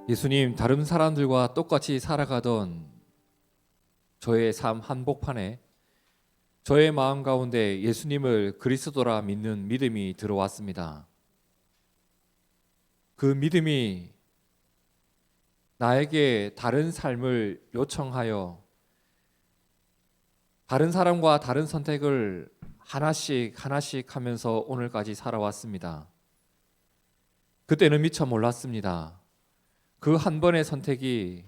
예수님, 다른 사람들과 똑같이 살아가던 저의 삶 한복판에 저의 마음 가운데 예수님을 그리스도라 믿는 믿음이 들어왔습니다. 그 믿음이 나에게 다른 삶을 요청하여 다른 사람과 다른 선택을 하나씩 하나씩 하면서 오늘까지 살아왔습니다. 그때는 미처 몰랐습니다. 그 한 번의 선택이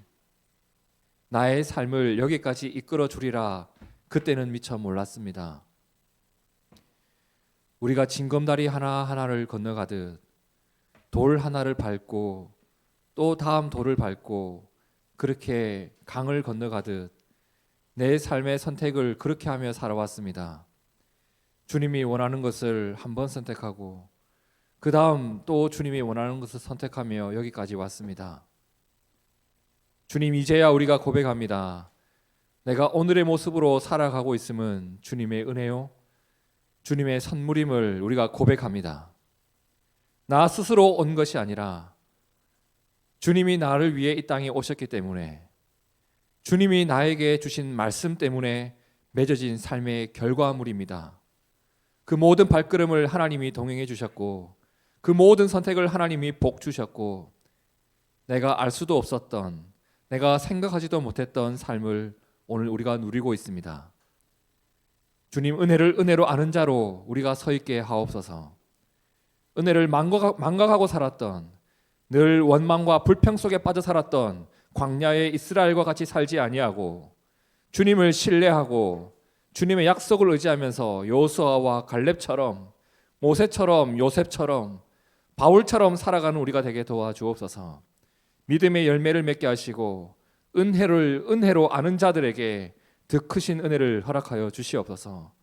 나의 삶을 여기까지 이끌어 주리라 그때는 미처 몰랐습니다. 우리가 징검다리 하나하나를 건너가듯 돌 하나를 밟고 또 다음 돌을 밟고 그렇게 강을 건너가듯 내 삶의 선택을 그렇게 하며 살아왔습니다. 주님이 원하는 것을 한 번 선택하고 그 다음 또 주님이 원하는 것을 선택하며 여기까지 왔습니다. 주님, 이제야 우리가 고백합니다. 내가 오늘의 모습으로 살아가고 있음은 주님의 은혜요, 주님의 선물임을 우리가 고백합니다. 나 스스로 온 것이 아니라 주님이 나를 위해 이 땅에 오셨기 때문에, 주님이 나에게 주신 말씀 때문에 맺어진 삶의 결과물입니다. 그 모든 발걸음을 하나님이 동행해 주셨고 그 모든 선택을 하나님이 복 주셨고 내가 알 수도 없었던, 내가 생각하지도 못했던 삶을 오늘 우리가 누리고 있습니다. 주님, 은혜를 은혜로 아는 자로 우리가 서 있게 하옵소서. 은혜를 망각하고 살았던, 늘 원망과 불평 속에 빠져 살았던 광야의 이스라엘과 같이 살지 아니하고 주님을 신뢰하고 주님의 약속을 의지하면서 여호수아와 갈렙처럼, 모세처럼, 요셉처럼, 바울처럼 살아가는 우리가 되게 도와주옵소서. 믿음의 열매를 맺게 하시고 은혜를 은혜로 아는 자들에게 더 크신 은혜를 허락하여 주시옵소서.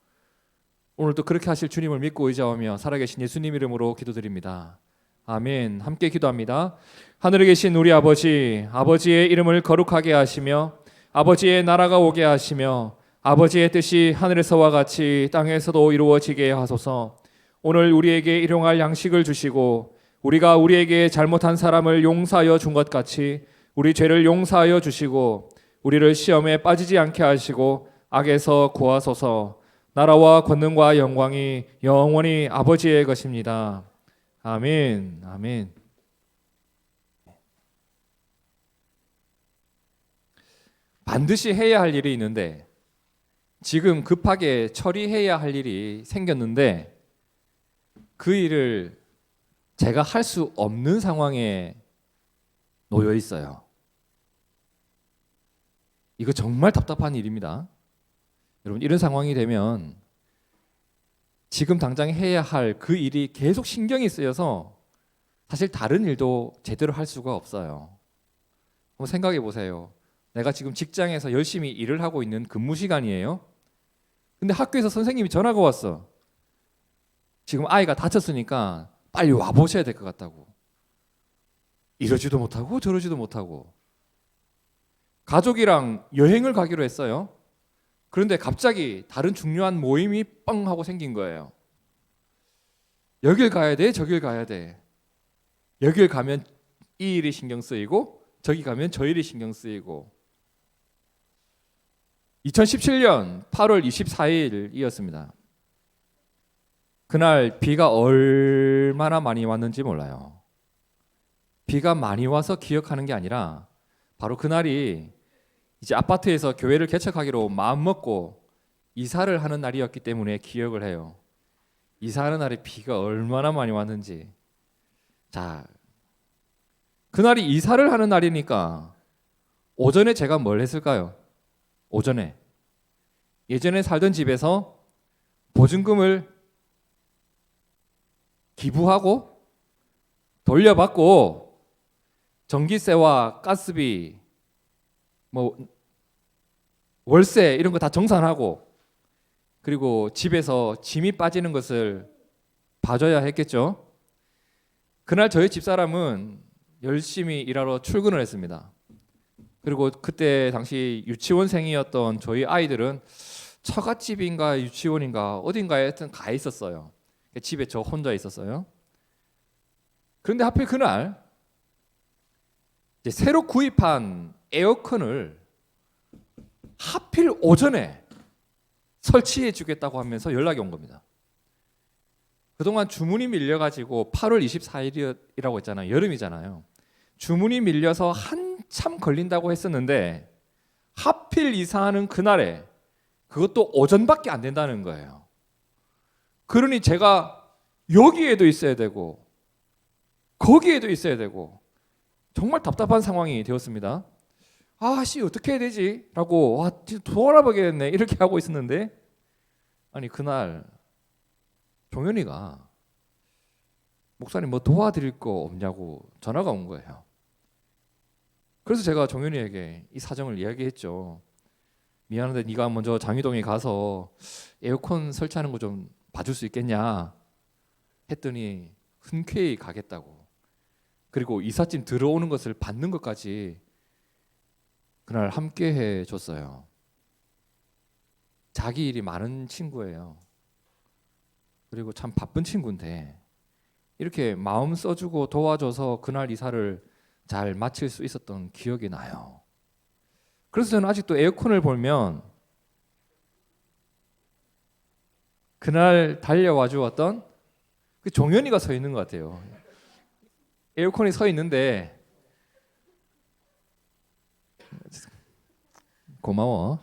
오늘도 그렇게 하실 주님을 믿고 의지하며 살아계신 예수님 이름으로 기도드립니다. 아멘. 함께 기도합니다. 하늘에 계신 우리 아버지, 아버지의 이름을 거룩하게 하시며 아버지의 나라가 오게 하시며 아버지의 뜻이 하늘에서와 같이 땅에서도 이루어지게 하소서. 오늘 우리에게 일용할 양식을 주시고 우리가 우리에게 잘못한 사람을 용서하여 준 것 같이 우리 죄를 용서하여 주시고 우리를 시험에 빠지지 않게 하시고 악에서 구하소서. 나라와 권능과 영광이 영원히 아버지의 것입니다. 아멘. 아멘. 반드시 해야 할 일이 있는데 지금 급하게 처리해야 할 일이 생겼는데 그 일을 제가 할 수 없는 상황에 놓여 있어요. 이거 정말 답답한 일입니다. 여러분, 이런 상황이 되면 지금 당장 해야 할 그 일이 계속 신경이 쓰여서 사실 다른 일도 제대로 할 수가 없어요. 한번 생각해 보세요. 내가 지금 직장에서 열심히 일을 하고 있는 근무 시간이에요. 근데 학교에서 선생님이 전화가 왔어. 지금 아이가 다쳤으니까 빨리 와보셔야 될 것 같다고. 이러지도 못하고 저러지도 못하고. 가족이랑 여행을 가기로 했어요. 그런데 갑자기 다른 중요한 모임이 뻥 하고 생긴 거예요. 여길 가야 돼, 저길 가야 돼. 여길 가면 이 일이 신경 쓰이고 저기 가면 저 일이 신경 쓰이고. 2017년 8월 24일이었습니다. 그날 비가 얼마나 많이 왔는지 몰라요. 비가 많이 와서 기억하는 게 아니라 바로 그날이 이제 아파트에서 교회를 개척하기로 마음먹고 이사를 하는 날이었기 때문에 기억을 해요. 이사하는 날에 비가 얼마나 많이 왔는지. 자, 그날이 이사를 하는 날이니까 오전에 제가 뭘 했을까요? 오전에 예전에 살던 집에서 보증금을 기부하고 돌려받고 전기세와 가스비, 뭐 월세 이런 거 다 정산하고 그리고 집에서 짐이 빠지는 것을 봐줘야 했겠죠. 그날 저희 집사람은 열심히 일하러 출근을 했습니다. 그리고 그때 당시 유치원생이었던 저희 아이들은 처갓집인가 유치원인가 어딘가에 하여튼 가 있었어요. 집에 저 혼자 있었어요. 그런데 하필 그날 이제 새로 구입한 에어컨을 하필 오전에 설치해 주겠다고 하면서 연락이 온 겁니다. 그동안 주문이 밀려가지고 8월 24일이라고 했잖아요. 여름이잖아요. 주문이 밀려서 한참 걸린다고 했었는데 하필 이사하는 그날에 그것도 오전밖에 안 된다는 거예요. 그러니 제가 여기에도 있어야 되고 거기에도 있어야 되고 정말 답답한 상황이 되었습니다. 아씨 어떻게 해야 되지? 라고 와 진짜 돌아보겠네 이렇게 하고 있었는데 아니 그날 종현이가 목사님 뭐 도와드릴 거 없냐고 전화가 온 거예요. 그래서 제가 종현이에게 이 사정을 이야기했죠. 미안한데 네가 먼저 장희동에 가서 에어컨 설치하는 거 좀 봐줄 수 있겠냐 했더니 흔쾌히 가겠다고. 그리고 이삿짐 들어오는 것을 받는 것까지 그날 함께 해줬어요. 자기 일이 많은 친구예요. 그리고 참 바쁜 친구인데 이렇게 마음 써주고 도와줘서 그날 이사를 잘 마칠 수 있었던 기억이 나요. 그래서 저는 아직도 에어컨을 보면 그날 달려와 주었던 그 종현이가 서 있는 것 같아요. 에어컨이 서 있는데 고마워.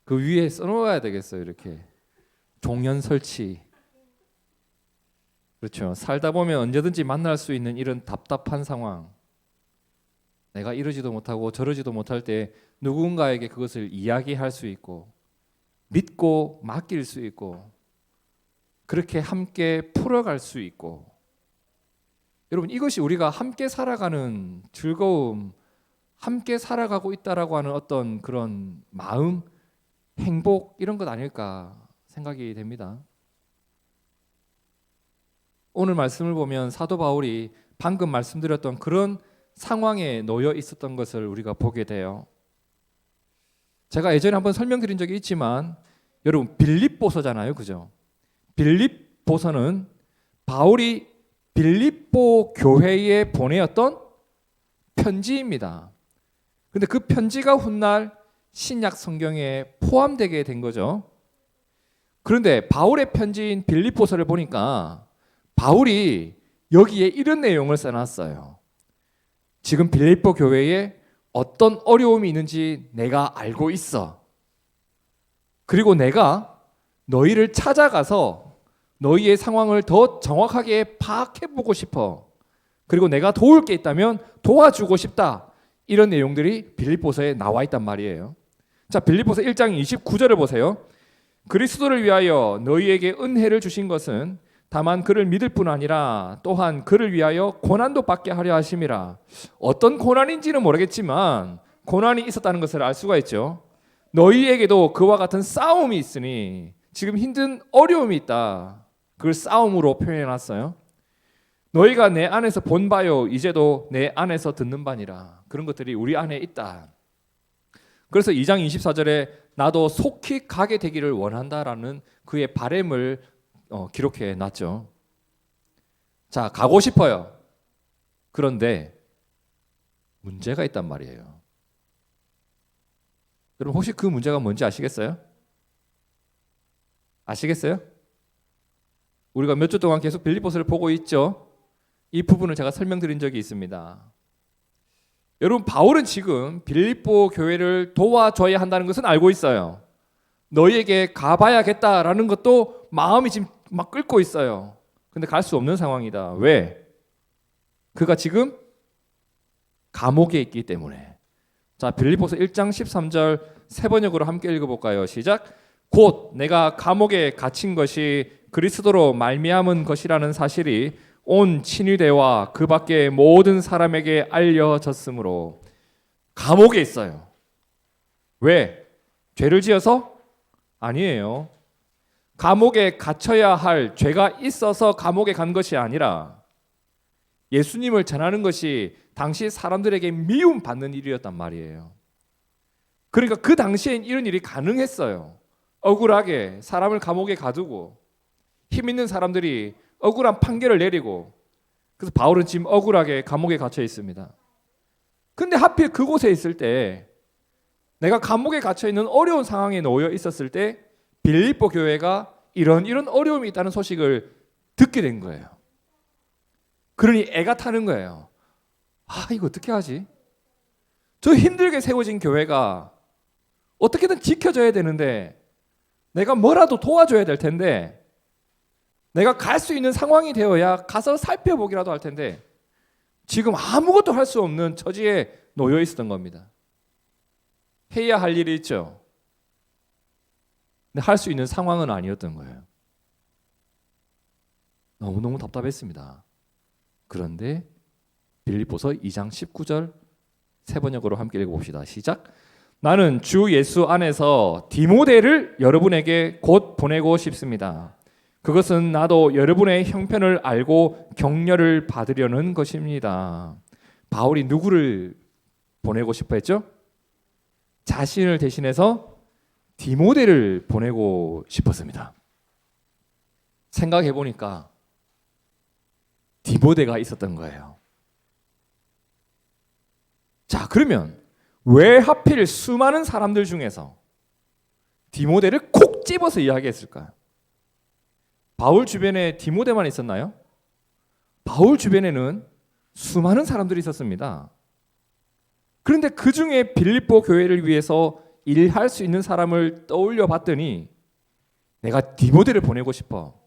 그 위에 써놓아야 되겠어요. 이렇게 종현 설치. 그렇죠. 살다 보면 언제든지 만날 수 있는 이런 답답한 상황. 내가 이러지도 못하고 저러지도 못할 때 누군가에게 그것을 이야기할 수 있고 믿고 맡길 수 있고 그렇게 함께 풀어갈 수 있고 여러분 이것이 우리가 함께 살아가는 즐거움 함께 살아가고 있다라고 하는 어떤 그런 마음 행복 이런 것 아닐까 생각이 됩니다. 오늘 말씀을 보면 사도 바울이 방금 말씀드렸던 그런 상황에 놓여 있었던 것을 우리가 보게 돼요. 제가 예전에 한번 설명드린 적이 있지만 여러분 빌립보서잖아요. 그죠? 빌립보서는 바울이 빌립보 교회에 보내었던 편지입니다. 근데 그 편지가 훗날 신약 성경에 포함되게 된 거죠. 그런데 바울의 편지인 빌립보서를 보니까 바울이 여기에 이런 내용을 써놨어요. 지금 빌립보 교회에 어떤 어려움이 있는지 내가 알고 있어. 그리고 내가 너희를 찾아가서 너희의 상황을 더 정확하게 파악해보고 싶어. 그리고 내가 도울 게 있다면 도와주고 싶다. 이런 내용들이 빌립보서에 나와 있단 말이에요. 자, 빌립보서 1장 29절을 보세요. 그리스도를 위하여 너희에게 은혜를 주신 것은 다만 그를 믿을 뿐 아니라 또한 그를 위하여 고난도 받게 하려 하심이라. 어떤 고난인지는 모르겠지만 고난이 있었다는 것을 알 수가 있죠. 너희에게도 그와 같은 싸움이 있으니 지금 힘든 어려움이 있다. 그걸 싸움으로 표현해놨어요. 너희가 내 안에서 본 바요 이제도 내 안에서 듣는 바니라. 그런 것들이 우리 안에 있다. 그래서 2장 24절에 나도 속히 가게 되기를 원한다라는 그의 바람을 기록해 놨죠. 자, 가고 싶어요. 그런데 문제가 있단 말이에요. 여러분 혹시 그 문제가 뭔지 아시겠어요? 아시겠어요? 우리가 몇 주 동안 계속 빌립보서를 보고 있죠. 이 부분을 제가 설명드린 적이 있습니다. 여러분 바울은 지금 빌립보 교회를 도와줘야 한다는 것은 알고 있어요. 너희에게 가봐야겠다라는 것도 마음이 지금 막 끓고 있어요. 근데 갈 수 없는 상황이다. 왜? 그가 지금 감옥에 있기 때문에. 자, 빌립보서 1장 13절 세 번역으로 함께 읽어볼까요? 시작. 곧 내가 감옥에 갇힌 것이 그리스도로 말미암은 것이라는 사실이 온 친위대와 그 밖의 모든 사람에게 알려졌으므로. 감옥에 있어요. 왜? 죄를 지어서? 아니에요. 감옥에 갇혀야 할 죄가 있어서 감옥에 간 것이 아니라 예수님을 전하는 것이 당시 사람들에게 미움받는 일이었단 말이에요. 그러니까 그 당시엔 이런 일이 가능했어요. 억울하게 사람을 감옥에 가두고 힘 있는 사람들이 억울한 판결을 내리고 그래서 바울은 지금 억울하게 감옥에 갇혀 있습니다. 근데 하필 그곳에 있을 때, 내가 감옥에 갇혀 있는 어려운 상황에 놓여 있었을 때 빌립보 교회가 이런 어려움이 있다는 소식을 듣게 된 거예요. 그러니 애가 타는 거예요. 이거 어떻게 하지? 저 힘들게 세워진 교회가 어떻게든 지켜져야 되는데, 내가 뭐라도 도와줘야 될 텐데, 내가 갈 수 있는 상황이 되어야 가서 살펴보기라도 할 텐데, 지금 아무것도 할 수 없는 처지에 놓여 있었던 겁니다. 해야 할 일이 있죠. 근데 할 수 있는 상황은 아니었던 거예요. 너무너무 답답했습니다. 그런데 빌립보서 2장 19절 세 번역으로 함께 읽어봅시다. 시작. 나는 주 예수 안에서 디모데를 여러분에게 곧 보내고 싶습니다. 그것은 나도 여러분의 형편을 알고 격려를 받으려는 것입니다. 바울이 누구를 보내고 싶어 했죠? 자신을 대신해서 디모데를 보내고 싶었습니다. 생각해 보니까 디모데가 있었던 거예요. 자, 그러면 왜 하필 수많은 사람들 중에서 디모데를 콕 집어서 이야기했을까요? 바울 주변에 디모데만 있었나요? 바울 주변에는 수많은 사람들이 있었습니다. 그런데 그 중에 빌립보 교회를 위해서 일할 수 있는 사람을 떠올려 봤더니 내가 디모데를 보내고 싶어.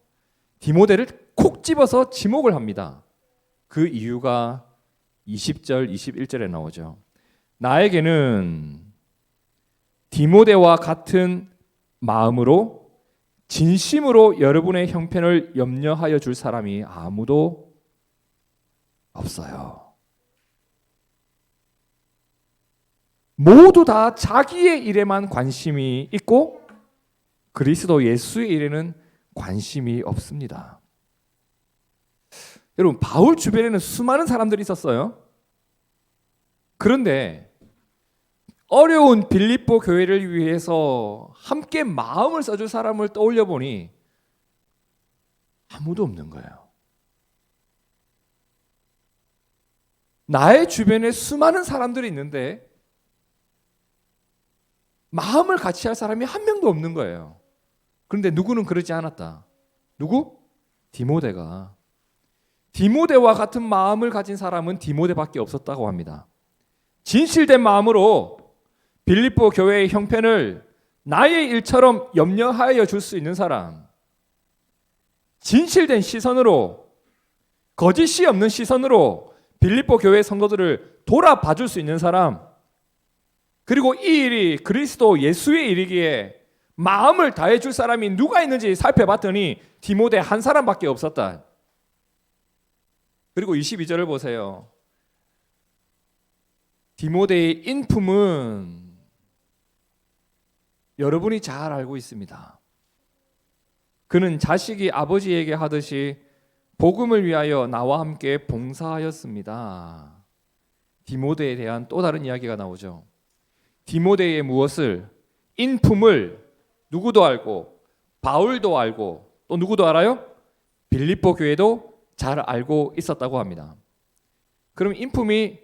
디모데를 콕 집어서 지목을 합니다. 그 이유가 20절, 21절에 나오죠. 나에게는 디모데와 같은 마음으로 진심으로 여러분의 형편을 염려하여 줄 사람이 아무도 없어요. 모두 다 자기의 일에만 관심이 있고 그리스도 예수의 일에는 관심이 없습니다. 여러분, 바울 주변에는 수많은 사람들이 있었어요. 그런데 어려운 빌립보 교회를 위해서 함께 마음을 써줄 사람을 떠올려 보니 아무도 없는 거예요. 나의 주변에 수많은 사람들이 있는데 마음을 같이 할 사람이 한 명도 없는 거예요. 그런데 누구는 그러지 않았다. 누구? 디모데가. 디모데와 같은 마음을 가진 사람은 디모데밖에 없었다고 합니다. 진실된 마음으로 빌립보 교회의 형편을 나의 일처럼 염려하여 줄 수 있는 사람, 진실된 시선으로, 거짓이 없는 시선으로 빌립보 교회 성도들을 돌아봐 줄 수 있는 사람, 그리고 이 일이 그리스도 예수의 일이기에 마음을 다해 줄 사람이 누가 있는지 살펴봤더니 디모데 한 사람밖에 없었다. 그리고 22절을 보세요. 디모데의 인품은 여러분이 잘 알고 있습니다. 그는 자식이 아버지에게 하듯이 복음을 위하여 나와 함께 봉사하였습니다. 디모데에 대한 또 다른 이야기가 나오죠. 디모데의 무엇을, 인품을 누구도 알고 바울도 알고 또 누구도 알아요? 빌립보 교회도 잘 알고 있었다고 합니다. 그럼 인품이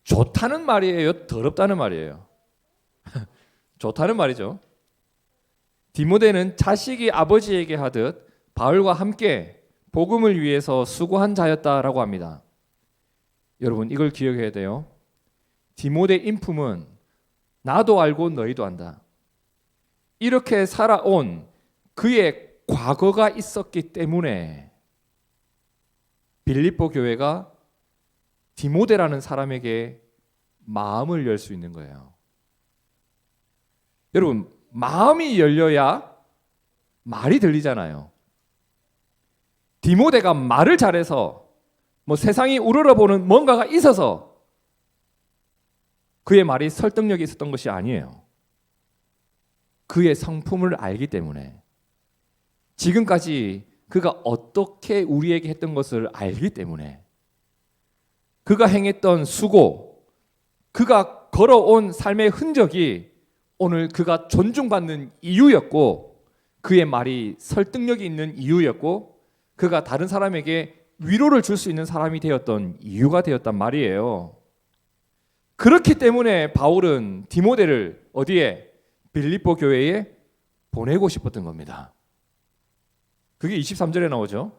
좋다는 말이에요? 더럽다는 말이에요? 좋다는 말이죠. 디모데는 자식이 아버지에게 하듯 바울과 함께 복음을 위해서 수고한 자였다라고 합니다. 여러분, 이걸 기억해야 돼요. 디모데 인품은 나도 알고 너희도 안다. 이렇게 살아온 그의 과거가 있었기 때문에 빌립보 교회가 디모데라는 사람에게 마음을 열 수 있는 거예요. 여러분, 마음이 열려야 말이 들리잖아요. 디모데가 말을 잘해서 세상이 우러러보는 뭔가가 있어서 그의 말이 설득력이 있었던 것이 아니에요. 그의 성품을 알기 때문에, 지금까지 그가 어떻게 우리에게 했던 것을 알기 때문에, 그가 행했던 수고, 그가 걸어온 삶의 흔적이 오늘 그가 존중받는 이유였고, 그의 말이 설득력이 있는 이유였고, 그가 다른 사람에게 위로를 줄 수 있는 사람이 되었던 이유가 되었단 말이에요. 그렇기 때문에 바울은 디모데를 어디에? 빌립보 교회에 보내고 싶었던 겁니다. 그게 23절에 나오죠.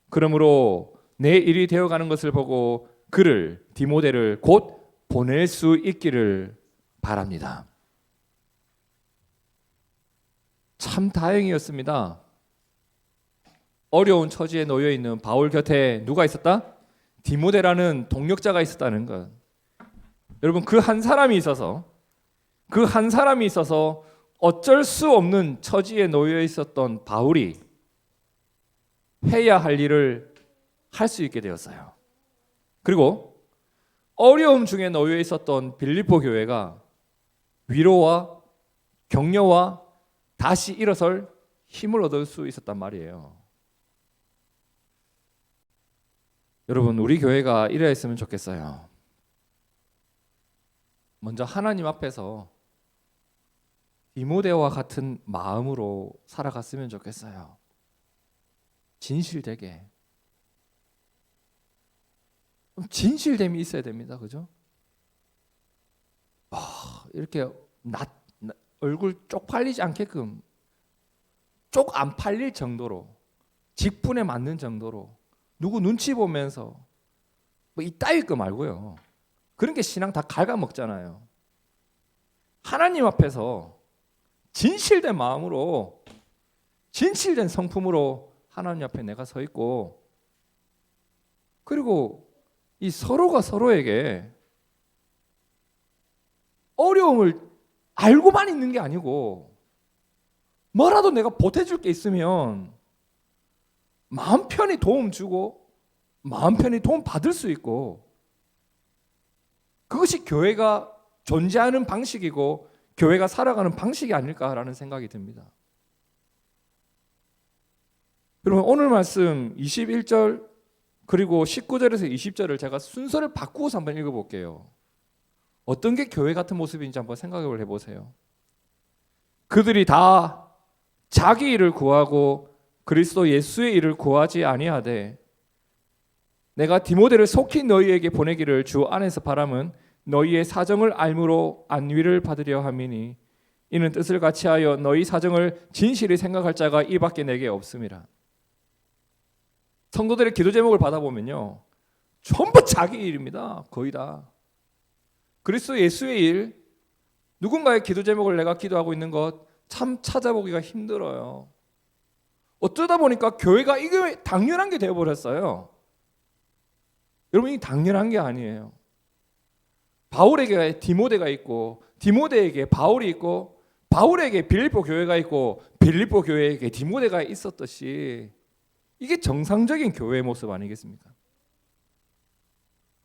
그러므로 내 일이 되어가는 것을 보고 그를, 디모데를 곧 보낼 수 있기를 바랍니다. 참 다행이었습니다. 어려운 처지에 놓여 있는 바울 곁에 누가 있었다? 디모데라는 동력자가 있었다는 것. 여러분, 그 한 사람이 있어서 어쩔 수 없는 처지에 놓여 있었던 바울이 해야 할 일을 할 수 있게 되었어요. 그리고 어려움 중에 놓여 있었던 빌립보 교회가 위로와 격려와 다시 일어설 힘을 얻을 수 있었단 말이에요. 여러분, 우리 교회가 이래야 했으면 좋겠어요. 먼저 하나님 앞에서 디모데와 같은 마음으로 살아갔으면 좋겠어요. 진실되게. 진실됨이 있어야 됩니다. 그죠? 이렇게 얼굴 쪽팔리지 않게끔, 쪽 안 팔릴 정도로, 직분에 맞는 정도로, 누구 눈치 보면서 뭐 이따위 거 말고요. 그런 게 신앙 다 갉아먹잖아요. 하나님 앞에서 진실된 마음으로, 진실된 성품으로 하나님 앞에 내가 서 있고, 그리고 이 서로가 서로에게 어려움을 알고만 있는 게 아니고 뭐라도 내가 보태줄 게 있으면 마음 편히 도움 주고 마음 편히 도움 받을 수 있고, 그것이 교회가 존재하는 방식이고 교회가 살아가는 방식이 아닐까라는 생각이 듭니다. 여러분, 오늘 말씀 21절 그리고 19절에서 20절을 제가 순서를 바꾸어서 한번 읽어볼게요. 어떤 게 교회 같은 모습인지 한번 생각을 해보세요. 그들이 다 자기 일을 구하고 그리스도 예수의 일을 구하지 아니하되 내가 디모데를 속히 너희에게 보내기를 주 안에서 바람은 너희의 사정을 알므로 안위를 받으려 함이니 이는 뜻을 같이하여 너희 사정을 진실히 생각할 자가 이밖에 내게 없음이라. 성도들의 기도 제목을 받아보면요, 전부 자기 일입니다. 거의 다. 그리스도 예수의 일, 누군가의 기도 제목을 내가 기도하고 있는 것 참 찾아보기가 힘들어요. 어쩌다 보니까 교회가 이게 당연한 게 되어버렸어요. 여러분, 이게 당연한 게 아니에요. 바울에게 디모데가 있고 디모데에게 바울이 있고 바울에게 빌립보 교회가 있고 빌립보 교회에게 디모데가 있었듯이 이게 정상적인 교회의 모습 아니겠습니까?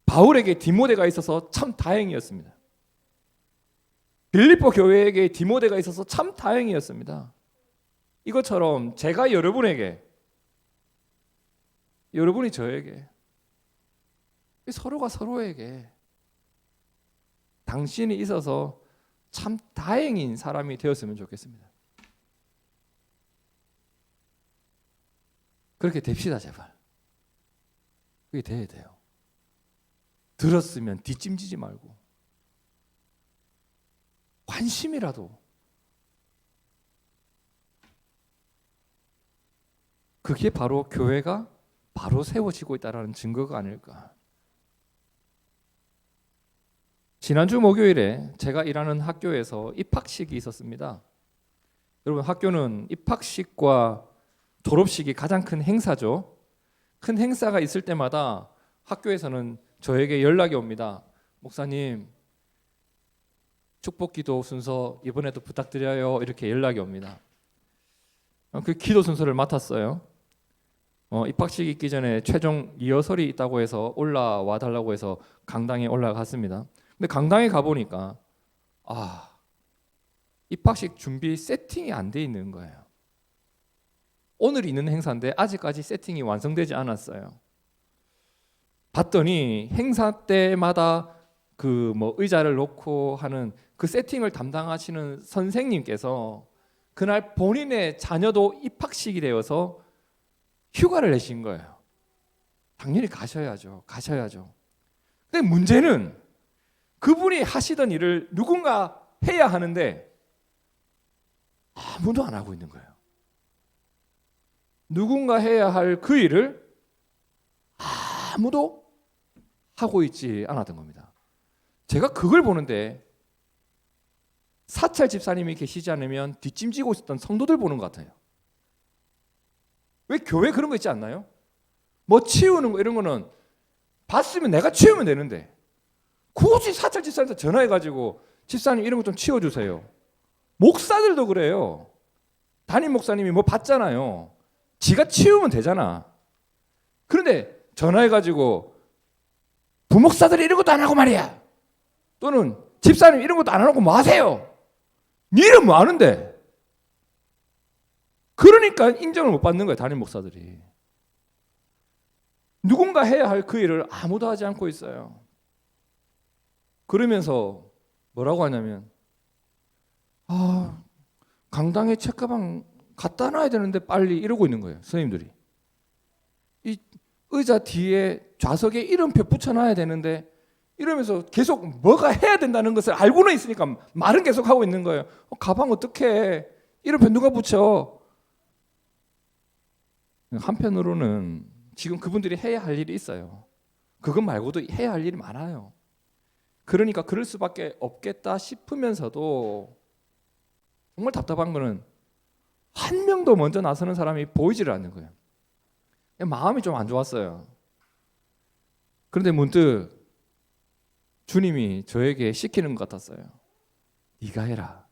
바울에게 디모데가 있어서 참 다행이었습니다. 빌립보 교회에게 디모데가 있어서 참 다행이었습니다. 이것처럼 제가 여러분에게, 여러분이 저에게, 서로가 서로에게 당신이 있어서 참 다행인 사람이 되었으면 좋겠습니다. 그렇게 됩시다, 제발. 그게 돼야 돼요. 들었으면 뒷짐지지 말고 관심이라도, 그게 바로 교회가 바로 세워지고 있다는 증거가 아닐까. 지난주 목요일에 제가 일하는 학교에서 입학식이 있었습니다. 여러분, 학교는 입학식과 졸업식이 가장 큰 행사죠. 큰 행사가 있을 때마다 학교에서는 저에게 연락이 옵니다. 목사님, 축복기도 순서 이번에도 부탁드려요. 이렇게 연락이 옵니다. 그 기도 순서를 맡았어요. 입학식 있기 전에 최종 리허설이 있다고 해서 올라와 달라고 해서 강당에 올라갔습니다. 근데 강당에 가보니까 입학식 준비 세팅이 안 돼 있는 거예요. 오늘 있는 행사인데 아직까지 세팅이 완성되지 않았어요. 봤더니 행사 때마다 그 의자를 놓고 하는 그 세팅을 담당하시는 선생님께서 그날 본인의 자녀도 입학식이 되어서 휴가를 내신 거예요. 당연히 가셔야죠. 근데 문제는 그분이 하시던 일을 누군가 해야 하는데 아무도 안 하고 있는 거예요. 누군가 해야 할 그 일을 아무도 하고 있지 않았던 겁니다. 제가 그걸 보는데 사찰 집사님이 계시지 않으면 뒷짐지고 있었던 성도들 보는 것 같아요. 왜 교회 그런 거 있지 않나요? 뭐 치우는 거 이런 거는 봤으면 내가 치우면 되는데 굳이 사찰 집사님한테 전화해가지고 집사님 이런 거 좀 치워주세요. 목사들도 그래요. 담임 목사님이 뭐 봤잖아요. 지가 치우면 되잖아. 그런데 전화해가지고 부목사들이 이런 것도 안 하고 말이야. 또는 집사님 이런 것도 안 하고 뭐 하세요? 니는 뭐 하는데? 그러니까 인정을 못 받는 거예요. 담임 목사들이. 누군가 해야 할 그 일을 아무도 하지 않고 있어요. 그러면서 뭐라고 하냐면 강당에 책가방 갖다 놔야 되는데 빨리 이러고 있는 거예요. 선생님들이. 이 의자 뒤에 좌석에 이름표 붙여놔야 되는데 이러면서 계속 뭐가 해야 된다는 것을 알고는 있으니까 말은 계속 하고 있는 거예요. 가방 어떻게 이름표 누가 붙여? 한편으로는 지금 그분들이 해야 할 일이 있어요. 그것 말고도 해야 할 일이 많아요. 그러니까 그럴 수밖에 없겠다 싶으면서도 정말 답답한 거는 한 명도 먼저 나서는 사람이 보이지를 않는 거예요. 마음이 좀 안 좋았어요. 그런데 문득 주님이 저에게 시키는 것 같았어요. 네가 해라.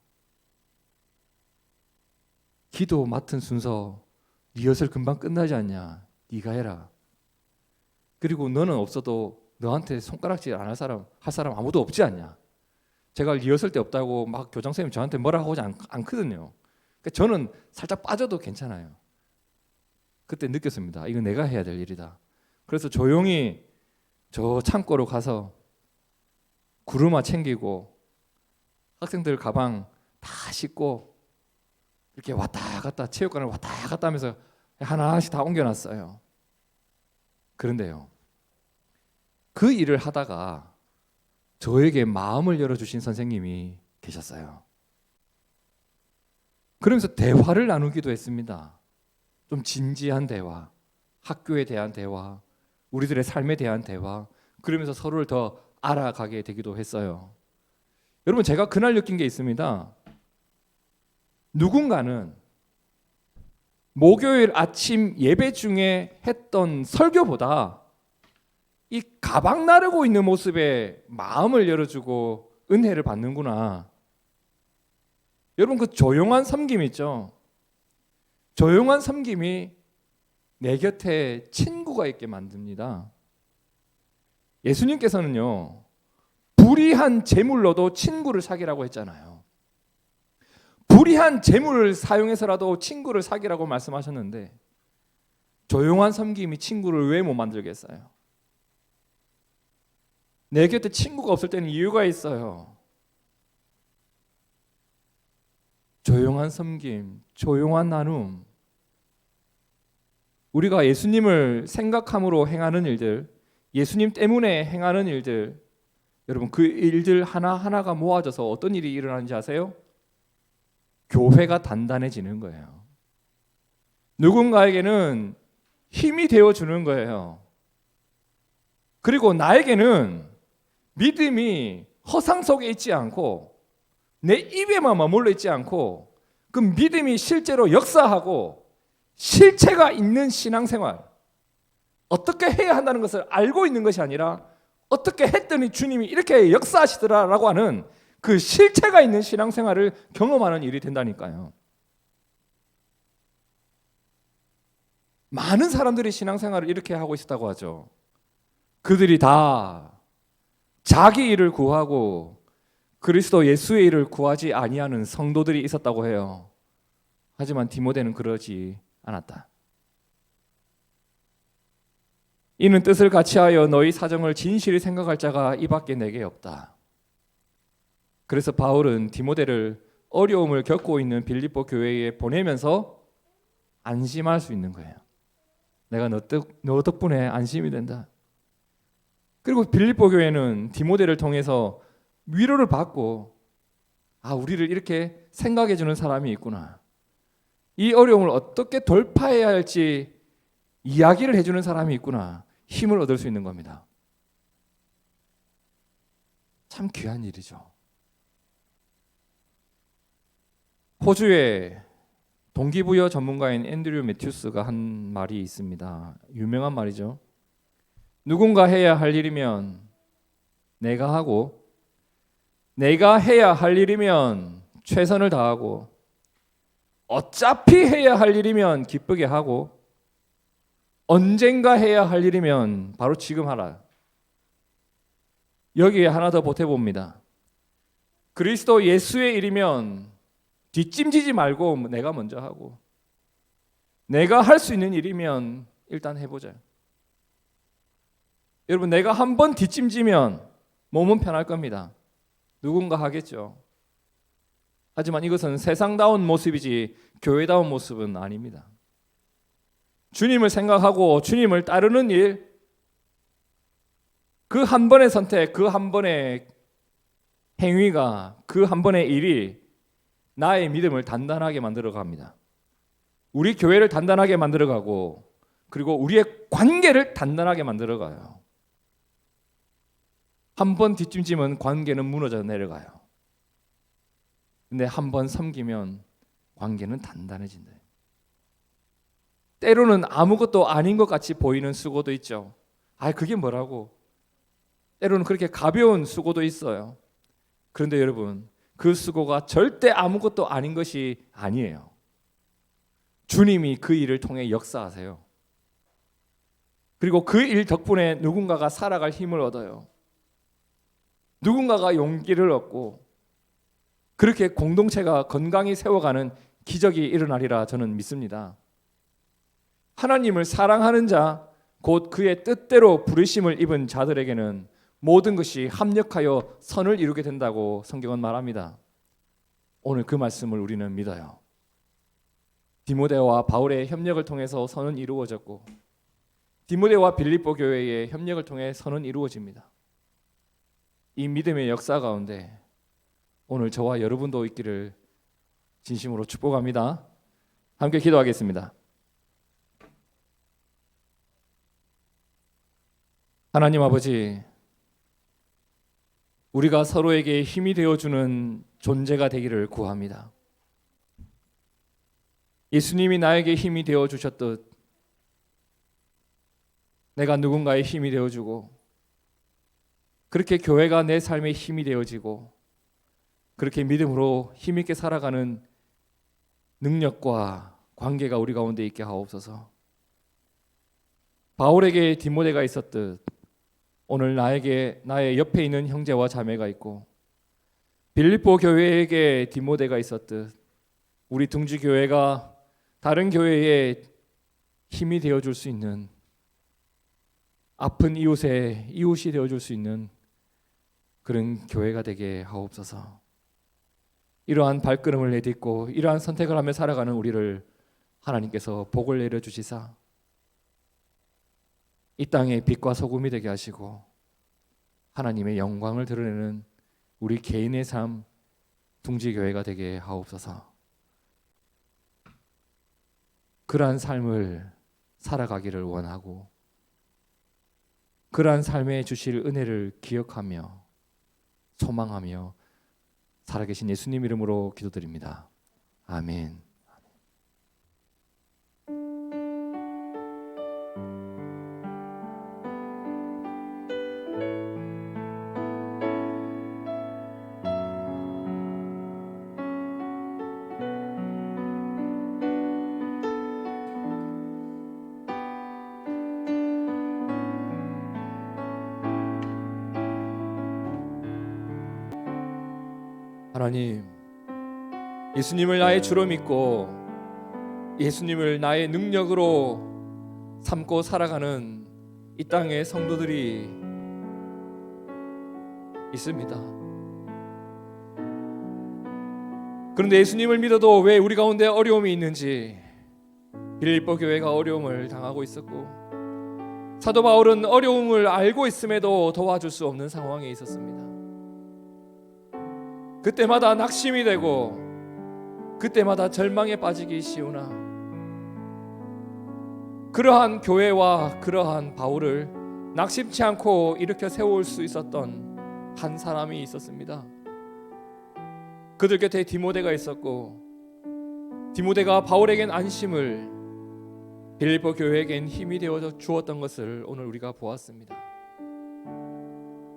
기도 맡은 순서 리허설 금방 끝나지 않냐. 네가 해라. 그리고 너는 없어도 너한테 손가락질 안 할 사람 아무도 없지 않냐. 제가 리허설 때 없다고 막 교장 선생님 저한테 뭐라 하지 않거든요. 그러니까 저는 살짝 빠져도 괜찮아요. 그때 느꼈습니다. 이건 내가 해야 될 일이다. 그래서 조용히 저 창고로 가서 구루마 챙기고 학생들 가방 다 싣고 이렇게 왔다 갔다 체육관을 왔다 갔다 하면서 하나씩 다 옮겨놨어요. 그런데요, 그 일을 하다가 저에게 마음을 열어주신 선생님이 계셨어요. 그러면서 대화를 나누기도 했습니다. 좀 진지한 대화, 학교에 대한 대화, 우리들의 삶에 대한 대화, 그러면서 서로를 더 알아가게 되기도 했어요. 여러분, 제가 그날 느낀 게 있습니다. 누군가는 목요일 아침 예배 중에 했던 설교보다 이 가방 나르고 있는 모습에 마음을 열어주고 은혜를 받는구나. 여러분, 그 조용한 섬김 있죠? 조용한 섬김이 내 곁에 친구가 있게 만듭니다. 예수님께서는요, 불의한 재물로도 친구를 사귀라고 했잖아요. 불의한 재물을 사용해서라도 친구를 사귀라고 말씀하셨는데 조용한 섬김이 친구를 왜 못 만들겠어요? 내 곁에 친구가 없을 때는 이유가 있어요. 조용한 섬김, 조용한 나눔. 우리가 예수님을 생각함으로 행하는 일들, 예수님 때문에 행하는 일들, 여러분 그 일들 하나하나가 모아져서 어떤 일이 일어나는지 아세요? 교회가 단단해지는 거예요. 누군가에게는 힘이 되어주는 거예요. 그리고 나에게는 믿음이 허상 속에 있지 않고 내 입에만 머물러 있지 않고 그 믿음이 실제로 역사하고 실체가 있는 신앙생활, 어떻게 해야 한다는 것을 알고 있는 것이 아니라 어떻게 했더니 주님이 이렇게 역사하시더라라고 하는 그 실체가 있는 신앙생활을 경험하는 일이 된다니까요. 많은 사람들이 신앙생활을 이렇게 하고 있었다고 하죠. 그들이 다 자기 일을 구하고 그리스도 예수의 일을 구하지 아니하는 성도들이 있었다고 해요. 하지만 디모데는 그러지 않았다. 이는 뜻을 같이하여 너희 사정을 진실히 생각할 자가 이밖에 내게 없다. 그래서 바울은 디모데를 어려움을 겪고 있는 빌립보 교회에 보내면서 안심할 수 있는 거예요. 내가 너 덕분에 안심이 된다. 그리고 빌립보 교회는 디모데를 통해서 위로를 받고 우리를 이렇게 생각해 주는 사람이 있구나. 이 어려움을 어떻게 돌파해야 할지 이야기를 해주는 사람이 있구나. 힘을 얻을 수 있는 겁니다. 참 귀한 일이죠. 호주의 동기부여 전문가인 앤드류 매튜스가 한 말이 있습니다. 유명한 말이죠. 누군가 해야 할 일이면 내가 하고, 내가 해야 할 일이면 최선을 다하고, 어차피 해야 할 일이면 기쁘게 하고, 언젠가 해야 할 일이면 바로 지금 하라. 여기에 하나 더 보태봅니다. 그리스도 예수의 일이면 뒷짐지지 말고 내가 먼저 하고, 내가 할 수 있는 일이면 일단 해보자. 여러분, 내가 한번 뒷짐지면 몸은 편할 겁니다. 누군가 하겠죠. 하지만 이것은 세상다운 모습이지 교회다운 모습은 아닙니다. 주님을 생각하고 주님을 따르는 일, 그 한 번의 선택, 그 한 번의 행위가, 그 한 번의 일이 나의 믿음을 단단하게 만들어 갑니다. 우리 교회를 단단하게 만들어 가고, 그리고 우리의 관계를 단단하게 만들어 가요. 한 번 뒷짐지면 관계는 무너져 내려가요. 근데 한 번 섬기면 관계는 단단해진다. 때로는 아무것도 아닌 것 같이 보이는 수고도 있죠. 그게 뭐라고? 때로는 그렇게 가벼운 수고도 있어요. 그런데 여러분, 그 수고가 절대 아무것도 아닌 것이 아니에요. 주님이 그 일을 통해 역사하세요. 그리고 그 일 덕분에 누군가가 살아갈 힘을 얻어요. 누군가가 용기를 얻고, 그렇게 공동체가 건강히 세워가는 기적이 일어나리라 저는 믿습니다. 하나님을 사랑하는 자, 곧 그의 뜻대로 부르심을 입은 자들에게는 모든 것이 합력하여 선을 이루게 된다고 성경은 말합니다. 오늘 그 말씀을 우리는 믿어요. 디모데와 바울의 협력을 통해서 선은 이루어졌고, 디모데와 빌립보 교회의 협력을 통해 선은 이루어집니다. 이 믿음의 역사 가운데 오늘 저와 여러분도 있기를 진심으로 축복합니다. 함께 기도하겠습니다. 하나님 아버지, 우리가 서로에게 힘이 되어주는 존재가 되기를 구합니다. 예수님이 나에게 힘이 되어주셨듯 내가 누군가의 힘이 되어주고, 그렇게 교회가 내 삶의 힘이 되어지고, 그렇게 믿음으로 힘있게 살아가는 능력과 관계가 우리 가운데 있게 하옵소서. 바울에게 디모데가 있었듯 오늘 나에게 나의 옆에 있는 형제와 자매가 있고, 빌립보 교회에게 디모데가 있었듯 우리 둥지 교회가 다른 교회에 힘이 되어줄 수 있는, 아픈 이웃의 이웃이 되어줄 수 있는 그런 교회가 되게 하옵소서. 이러한 발걸음을 내딛고 이러한 선택을 하며 살아가는 우리를 하나님께서 복을 내려주시사 이 땅의 빛과 소금이 되게 하시고, 하나님의 영광을 드러내는 우리 개인의 삶 둥지교회가 되게 하옵소서. 그러한 삶을 살아가기를 원하고, 그러한 삶에 주실 은혜를 기억하며 소망하며 살아계신 예수님 이름으로 기도드립니다. 아멘. 하나님, 예수님을 나의 주로 믿고 예수님을 나의 능력으로 삼고 살아가는 이 땅의 성도들이 있습니다. 그런데 예수님을 믿어도 왜 우리 가운데 어려움이 있는지, 빌립보 교회가 어려움을 당하고 있었고 사도 바울은 어려움을 알고 있음에도 도와줄 수 없는 상황에 있었습니다. 그때마다 낙심이 되고 그때마다 절망에 빠지기 쉬우나 그러한 교회와 그러한 바울을 낙심치 않고 일으켜 세울 수 있었던 한 사람이 있었습니다. 그들 곁에 디모데가 있었고 디모데가 바울에겐 안심을 빌립보 교회에겐 힘이 되어 주었던 것을 오늘 우리가 보았습니다.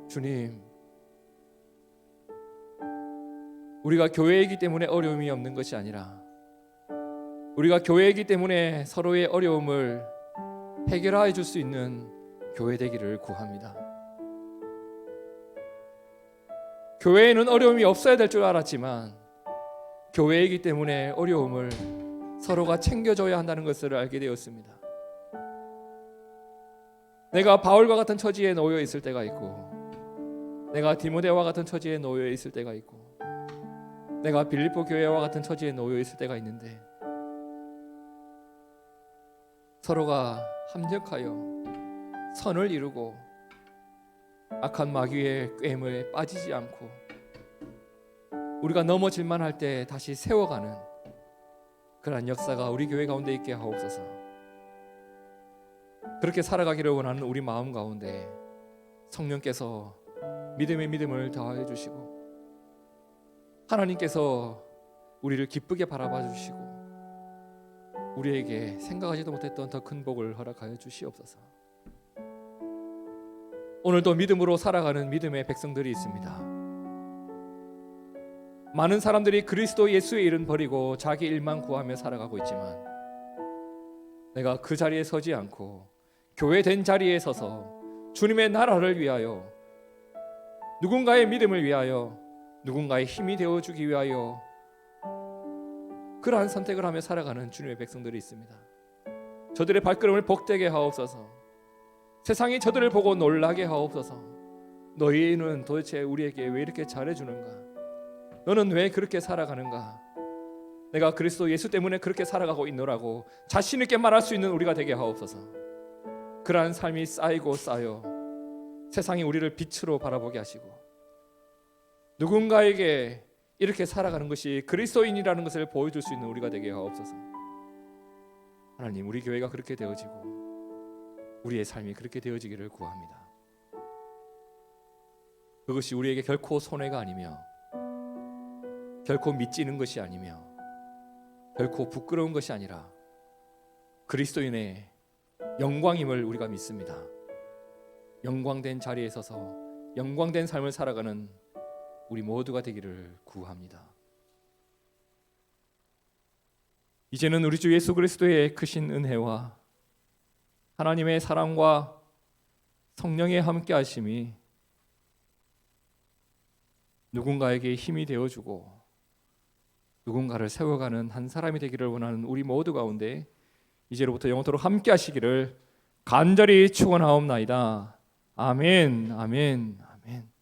주님, 우리가 교회이기 때문에 어려움이 없는 것이 아니라 우리가 교회이기 때문에 서로의 어려움을 해결해 줄 수 있는 교회 되기를 구합니다. 교회에는 어려움이 없어야 될 줄 알았지만 교회이기 때문에 어려움을 서로가 챙겨줘야 한다는 것을 알게 되었습니다. 내가 바울과 같은 처지에 놓여 있을 때가 있고 내가 디모데와 같은 처지에 놓여 있을 때가 있고 내가 빌립보 교회와 같은 처지에 놓여 있을 때가 있는데 서로가 합력하여 선을 이루고 악한 마귀의 꾀임에 빠지지 않고 우리가 넘어질만 할 때 다시 세워가는 그러한 역사가 우리 교회 가운데 있게 하옵소서. 그렇게 살아가기를 원하는 우리 마음 가운데 성령께서 믿음의 믿음을 더하여 주시고 하나님께서 우리를 기쁘게 바라봐 주시고 우리에게 생각하지도 못했던 더 큰 복을 허락하여 주시옵소서. 오늘도 믿음으로 살아가는 믿음의 백성들이 있습니다. 많은 사람들이 그리스도 예수의 일은 버리고 자기 일만 구하며 살아가고 있지만 내가 그 자리에 서지 않고 교회 된 자리에 서서 주님의 나라를 위하여 누군가의 믿음을 위하여 누군가의 힘이 되어주기 위하여 그러한 선택을 하며 살아가는 주님의 백성들이 있습니다. 저들의 발걸음을 복되게 하옵소서. 세상이 저들을 보고 놀라게 하옵소서. 너희는 도대체 우리에게 왜 이렇게 잘해주는가? 너는 왜 그렇게 살아가는가? 내가 그리스도 예수 때문에 그렇게 살아가고 있노라고 자신 있게 말할 수 있는 우리가 되게 하옵소서. 그러한 삶이 쌓이고 쌓여 세상이 우리를 빛으로 바라보게 하시고 누군가에게 이렇게 살아가는 것이 그리스도인이라는 것을 보여줄 수 있는 우리가 되게 하옵소서. 하나님, 우리 교회가 그렇게 되어지고 우리의 삶이 그렇게 되어지기를 구합니다. 그것이 우리에게 결코 손해가 아니며 결코 밑지는 것이 아니며 결코 부끄러운 것이 아니라 그리스도인의 영광임을 우리가 믿습니다. 영광된 자리에 서서 영광된 삶을 살아가는 우리 모두가 되기를 구합니다. 이제는 우리 주 예수 그리스도의 크신 은혜와 하나님의 사랑과 성령의 함께 하심이 누군가에게 힘이 되어주고 누군가를 세워가는 한 사람이 되기를 원하는 우리 모두 가운데 이제로부터 영원토록 함께 하시기를 간절히 축원하옵나이다. 아멘, 아멘, 아멘.